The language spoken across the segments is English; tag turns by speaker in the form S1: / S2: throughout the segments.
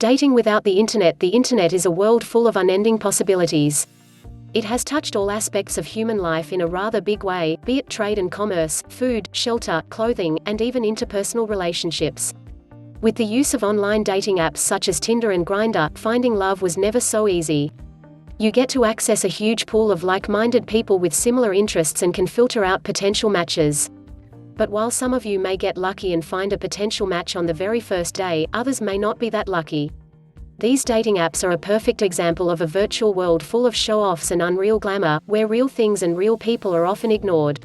S1: Dating without the internet. The internet is a world full of unending possibilities. It has touched all aspects of human life in a rather big way, be it trade and commerce, food, shelter, clothing, and even interpersonal relationships. With the use of online dating apps such as Tinder and Grindr, finding love was never so easy. You get to access a huge pool of like-minded people with similar interests and can filter out potential matches. But while some of you may get lucky and find a potential match on the very first day, others may not be that lucky. These dating apps are a perfect example of a virtual world full of show-offs and unreal glamour, where real things and real people are often ignored.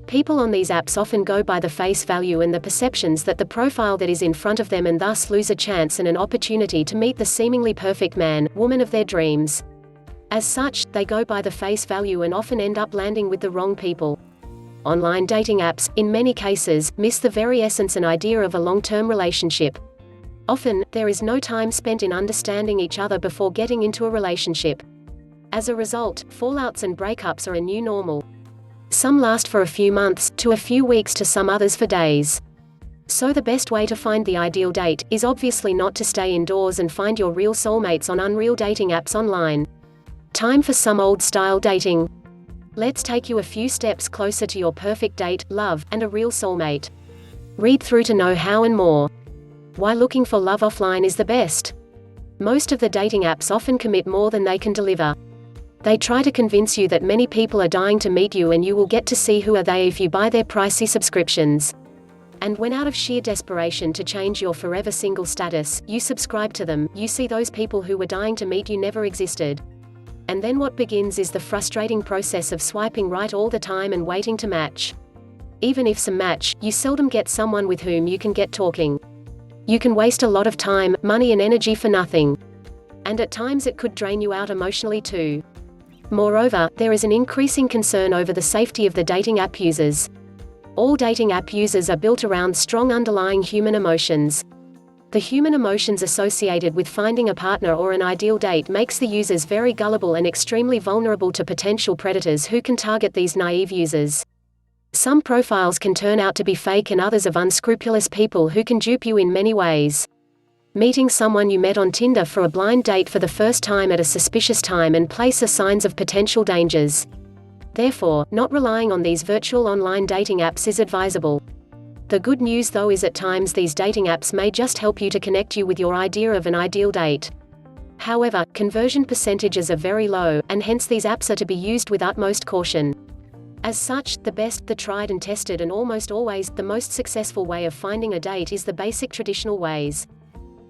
S1: People on these apps often go by the face value and the perceptions that the profile that is in front of them, and thus lose a chance and an opportunity to meet the seemingly perfect man, woman of their dreams. As such, they go by the face value and often end up landing with the wrong people. Online dating apps, in many cases, miss the very essence and idea of a long-term relationship. Often, there is no time spent in understanding each other before getting into a relationship. As a result, fallouts and breakups are a new normal. Some last for a few months, to a few weeks, to some others for days. So the best way to find the ideal date is obviously not to stay indoors and find your real soulmates on unreal dating apps online. Time for some old-style dating. Let's take you a few steps closer to your perfect date, love, and a real soulmate. Read through to know how and more. Why looking for love offline is the best. Most of the dating apps often commit more than they can deliver. They try to convince you that many people are dying to meet you and you will get to see who are they if you buy their pricey subscriptions. And when out of sheer desperation to change your forever single status, you subscribe to them, you see those people who were dying to meet you never existed. And then what begins is the frustrating process of swiping right all the time and waiting to match. Even if some match, you seldom get someone with whom you can get talking. You can waste a lot of time, money and energy for nothing. And at times it could drain you out emotionally too. Moreover, there is an increasing concern over the safety of the dating app users. All dating app users are built around strong underlying human emotions. The human emotions associated with finding a partner or an ideal date makes the users very gullible and extremely vulnerable to potential predators who can target these naive users. Some profiles can turn out to be fake and others of unscrupulous people who can dupe you in many ways. Meeting someone you met on Tinder for a blind date for the first time at a suspicious time and place are signs of potential dangers. Therefore, not relying on these virtual online dating apps is advisable. The good news though is at times these dating apps may just help you to connect you with your idea of an ideal date. However, conversion percentages are very low, and hence these apps are to be used with utmost caution. As such, the best, the tried and tested and almost always, the most successful way of finding a date is the basic traditional ways.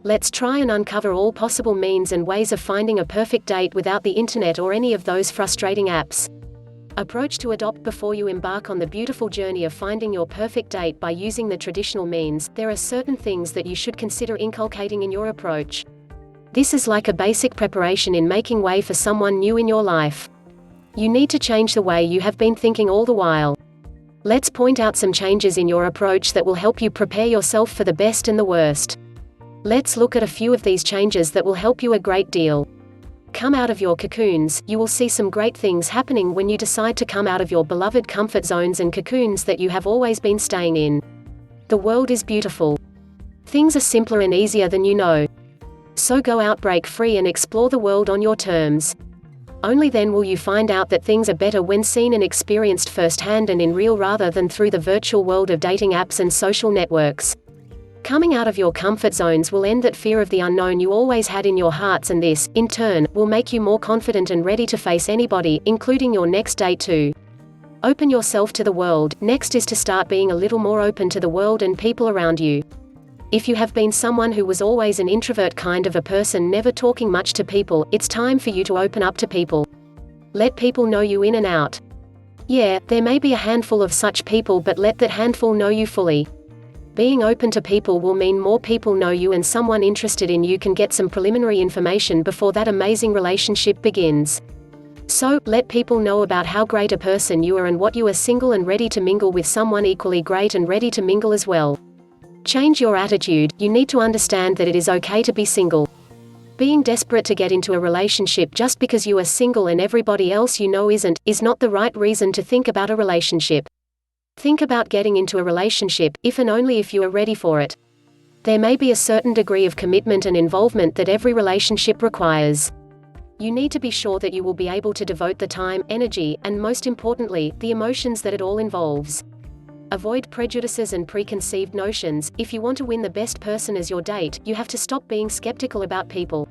S1: Let's try and uncover all possible means and ways of finding a perfect date without the internet or any of those frustrating apps. Approach to adopt before you embark on the beautiful journey of finding your perfect date by using the traditional means. There are certain things that you should consider inculcating in your approach. This is like a basic preparation in making way for someone new in your life. You need to change the way you have been thinking all the while. Let's point out some changes in your approach that will help you prepare yourself for the best and the worst. Let's look at a few of these changes that will help you a great deal. Come out of your cocoons. You will see some great things happening when you decide to come out of your beloved comfort zones and cocoons that you have always been staying in. The world is beautiful. Things are simpler and easier than you know. So go out, break free and explore the world on your terms. Only then will you find out that things are better when seen and experienced firsthand and in real rather than through the virtual world of dating apps and social networks. Coming out of your comfort zones will end that fear of the unknown you always had in your hearts, and this, in turn, will make you more confident and ready to face anybody, including your next date too. Open yourself to the world. Next is to start being a little more open to the world and people around you. If you have been someone who was always an introvert kind of a person, never talking much to people, it's time for you to open up to people. Let people know you in and out. Yeah, there may be a handful of such people, but let that handful know you fully. Being open to people will mean more people know you and someone interested in you can get some preliminary information before that amazing relationship begins. So, let people know about how great a person you are and what you are, single and ready to mingle with someone equally great and ready to mingle as well. Change your attitude. You need to understand that it is okay to be single. Being desperate to get into a relationship just because you are single and everybody else you know isn't, is not the right reason to think about a relationship. Think about getting into a relationship, if and only if you are ready for it. There may be a certain degree of commitment and involvement that every relationship requires. You need to be sure that you will be able to devote the time, energy, and most importantly, the emotions that it all involves. Avoid prejudices and preconceived notions. If you want to win the best person as your date, you have to stop being skeptical about people.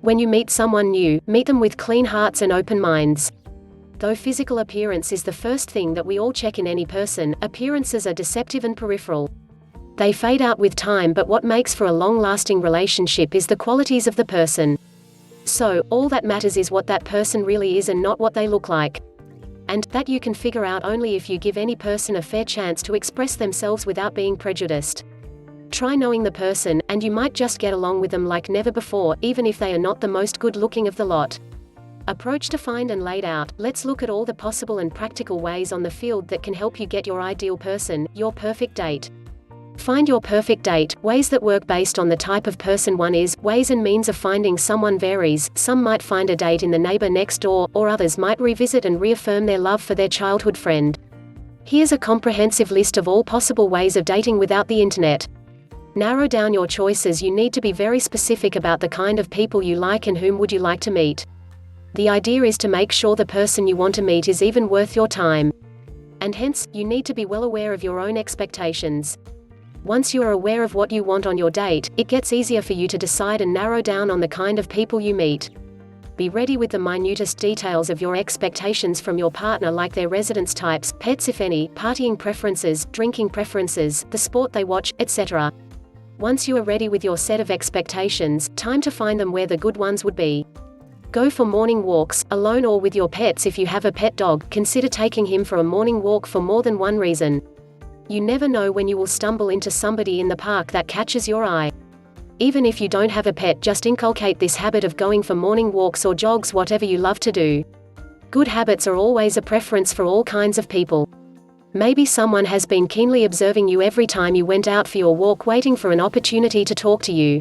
S1: When you meet someone new, meet them with clean hearts and open minds. Though physical appearance is the first thing that we all check in any person, appearances are deceptive and peripheral. They fade out with time, but what makes for a long-lasting relationship is the qualities of the person. So, all that matters is what that person really is and not what they look like. And that you can figure out only if you give any person a fair chance to express themselves without being prejudiced. Try knowing the person, and you might just get along with them like never before, even if they are not the most good-looking of the lot. Approach defined and laid out. Let's look at all the possible and practical ways on the field that can help you get your ideal person, your perfect date. Find your perfect date. Ways that work based on the type of person one is. Ways and means of finding someone varies. Some might find a date in the neighbor next door, or others might revisit and reaffirm their love for their childhood friend. Here's a comprehensive list of all possible ways of dating without the internet. Narrow down your choices. You need to be very specific about the kind of people you like and whom would you like to meet. The idea is to make sure the person you want to meet is even worth your time. And hence, you need to be well aware of your own expectations. Once you are aware of what you want on your date, it gets easier for you to decide and narrow down on the kind of people you meet. Be ready with the minutest details of your expectations from your partner, like their residence types, pets if any, partying preferences, drinking preferences, the sport they watch, etc. Once you are ready with your set of expectations, time to find them where the good ones would be. Go for morning walks, alone or with your pets. If you have a pet dog, consider taking him for a morning walk for more than one reason. You never know when you will stumble into somebody in the park that catches your eye. Even if you don't have a pet, just inculcate this habit of going for morning walks or jogs, whatever you love to do. Good habits are always a preference for all kinds of people. Maybe someone has been keenly observing you every time you went out for your walk, waiting for an opportunity to talk to you.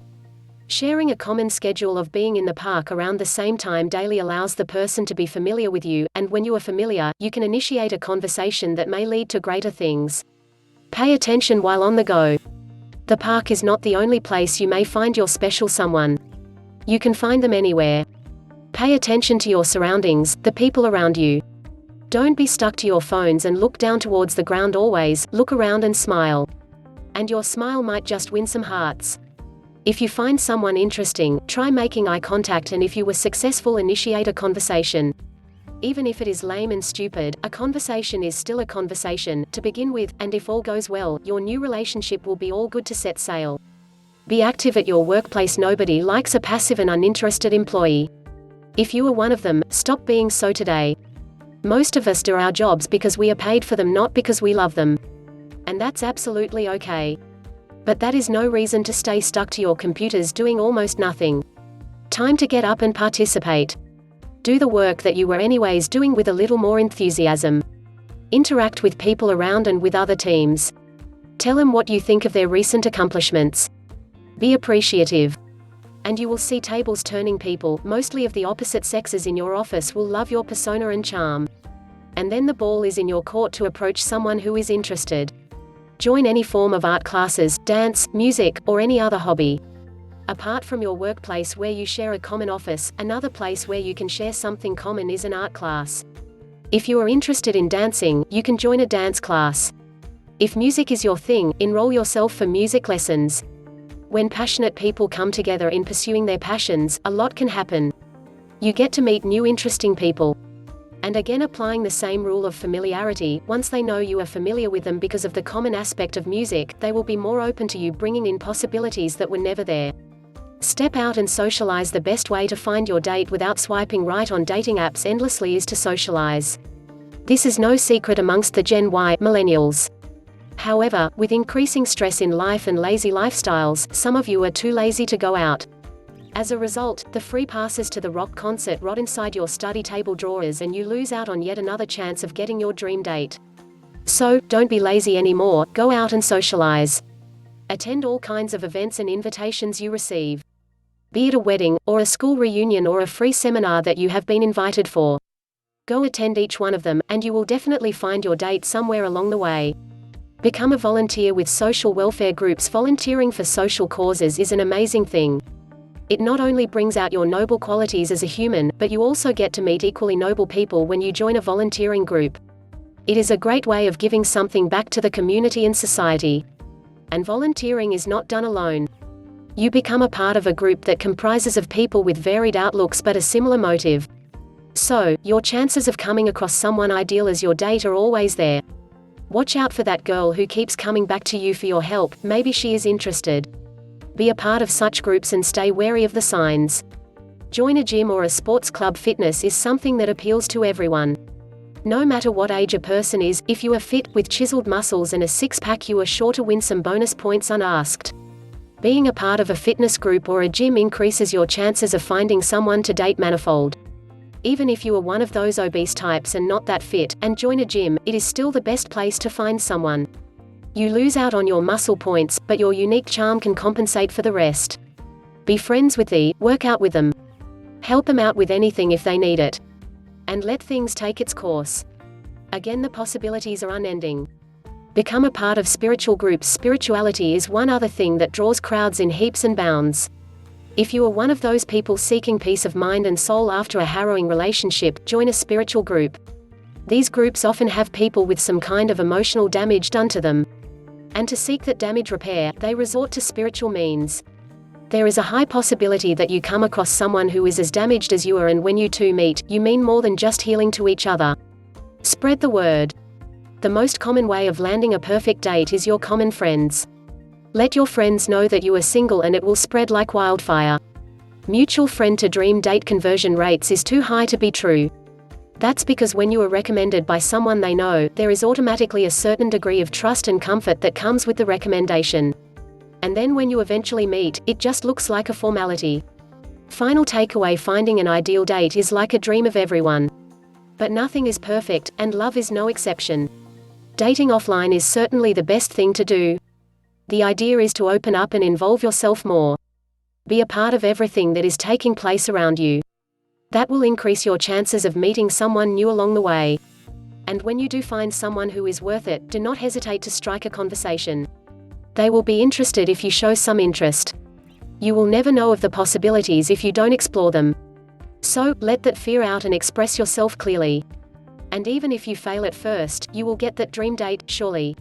S1: Sharing a common schedule of being in the park around the same time daily allows the person to be familiar with you, and when you are familiar, you can initiate a conversation that may lead to greater things. Pay attention while on the go. The park is not the only place you may find your special someone. You can find them anywhere. Pay attention to your surroundings, the people around you. Don't be stuck to your phones and look down towards the ground always. Look around and smile. And your smile might just win some hearts. If you find someone interesting, try making eye contact, and if you were successful, initiate a conversation. Even if it is lame and stupid, a conversation is still a conversation, to begin with, and if all goes well, your new relationship will be all good to set sail. Be active at your workplace. Nobody likes a passive and uninterested employee. If you are one of them, stop being so today. Most of us do our jobs because we are paid for them, not because we love them. And that's absolutely okay. But that is no reason to stay stuck to your computers doing almost nothing. Time to get up and participate. Do the work that you were anyways doing with a little more enthusiasm. Interact with people around and with other teams. Tell them what you think of their recent accomplishments. Be appreciative. And you will see tables turning. People, mostly of the opposite sexes in your office, will love your persona and charm. And then the ball is in your court to approach someone who is interested. Join any form of art classes, dance, music, or any other hobby. Apart from your workplace where you share a common office, another place where you can share something common is an art class. If you are interested in dancing, you can join a dance class. If music is your thing, enroll yourself for music lessons. When passionate people come together in pursuing their passions, a lot can happen. You get to meet new interesting people. And again, applying the same rule of familiarity, once they know you are familiar with them because of the common aspect of music, they will be more open to you bringing in possibilities that were never there. Step out and socialize. The best way to find your date without swiping right on dating apps endlessly is to socialize. This is no secret amongst the Gen Y, millennials. However, with increasing stress in life and lazy lifestyles, some of you are too lazy to go out. As a result, the free passes to the rock concert rot inside your study table drawers, and you lose out on yet another chance of getting your dream date. So, don't be lazy anymore, go out and socialize. Attend all kinds of events and invitations you receive. Be it a wedding, or a school reunion, or a free seminar that you have been invited for. Go attend each one of them, and you will definitely find your date somewhere along the way. Become a volunteer with social welfare groups. Volunteering for social causes is an amazing thing. It not only brings out your noble qualities as a human, but you also get to meet equally noble people when you join a volunteering group. It is a great way of giving something back to the community and society. And volunteering is not done alone. You become a part of a group that comprises of people with varied outlooks but a similar motive. So, your chances of coming across someone ideal as your date are always there. Watch out for that girl who keeps coming back to you for your help, maybe she is interested. Be a part of such groups and stay wary of the signs. Join a gym or a sports club. Fitness is something that appeals to everyone. No matter what age a person is, if you are fit, with chiseled muscles and a six-pack, you are sure to win some bonus points unasked. Being a part of a fitness group or a gym increases your chances of finding someone to date manifold. Even if you are one of those obese types and not that fit, and join a gym, it is still the best place to find someone. You lose out on your muscle points, but your unique charm can compensate for the rest. Be friends with them, work out with them. Help them out with anything if they need it. And let things take its course. Again, the possibilities are unending. Become a part of spiritual groups. Spirituality is one other thing that draws crowds in heaps and bounds. If you are one of those people seeking peace of mind and soul after a harrowing relationship, join a spiritual group. These groups often have people with some kind of emotional damage done to them. And to seek that damage repair, they resort to spiritual means. There is a high possibility that you come across someone who is as damaged as you are, and when you two meet, you mean more than just healing to each other. Spread the word. The most common way of landing a perfect date is your common friends. Let your friends know that you are single and it will spread like wildfire. Mutual friend to dream date conversion rates is too high to be true. That's because when you are recommended by someone they know, there is automatically a certain degree of trust and comfort that comes with the recommendation. And then when you eventually meet, it just looks like a formality. Final takeaway: finding an ideal date is like a dream of everyone. But nothing is perfect, and love is no exception. Dating offline is certainly the best thing to do. The idea is to open up and involve yourself more. Be a part of everything that is taking place around you. That will increase your chances of meeting someone new along the way. And when you do find someone who is worth it, do not hesitate to strike a conversation. They will be interested if you show some interest. You will never know of the possibilities if you don't explore them. So, let that fear out and express yourself clearly. And even if you fail at first, you will get that dream date, surely.